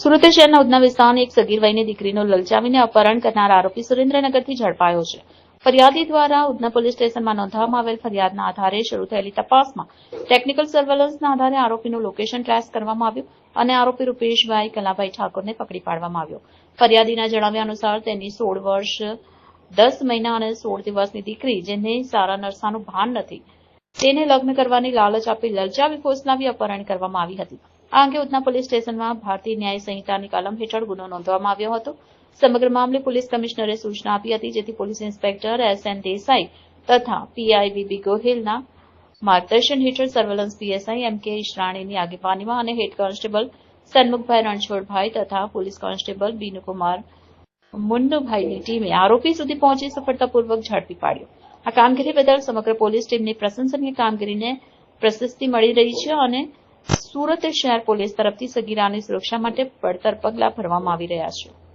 સુરત શહેરના ઉધના વિસ્તારની એક સગીર વયની દીકરીનો લલચાવીને અપહરણ કરનાર આરોપી સુરેન્દ્રનગરથી ઝડપાયો છે. ફરિયાદી દ્વારા ઉધના પોલીસ સ્ટેશનમાં નોંધવામાં આવેલ ફરિયાદના આધારે શરૂ થયેલી તપાસમાં ટેકનિકલ સર્વેલન્સના આધારે આરોપીનું લોકેશન ટ્રેસ કરવામાં આવ્યું અને આરોપી રૂપેશભાઈ કલાભાઈ ઠાકોરને પકડી પાડવામાં આવ્યો. ફરિયાદીના જણાવ્યા અનુસાર તેની 16 વર્ષ 10 મહિના અને 16 દિવસની દીકરી, જેને સારા નરસાનું ભાન નથી, તેને લગ્ન કરવાની લાલચ આપી લલચાવી ફોસલાવી અપહરણ કરવામાં આવી હતી. આ અંગે ઉધના પોલીસ સ્ટેશનમાં ભારતીય ન્યાય સંહિતાની કલમ હેઠળ ગુનો નોંધવામાં આવ્યો હતો. સમગ્ર મામલે પોલીસ કમિશનરે સૂચના આપી હતી, જેથી પોલીસ ઇન્સ્પેક્ટર S.N. દેસાઈ તથા પીઆઈ વી.બી. ગોહિલના માર્ગદર્શન હેઠળ સર્વેલન્સ પીએસઆઈ M.K. ઈશરાણીની આગેવાનીમાં અને હેડ કોન્સ્ટેબલ સન્મુખભાઈ રણછોડભાઈ તથા પોલીસ કોન્સ્ટેબલ બીનુકુમાર મુન્નુભાઈની ટીમે આરોપી સુધી પહોંચી સફળતાપૂર્વક ઝડપી પાડ્યો. આ કામગીરી બદલ સમગ્ર પોલીસ ટીમની પ્રશંસનીય કામગીરીને પ્રશસ્તિ મળી રહી છે અને સુરત શહેર પોલીસ તરફથી સગીરાની સુરક્ષા માટે પડતર પગલાં ભરવામાં આવી રહ્યા છે.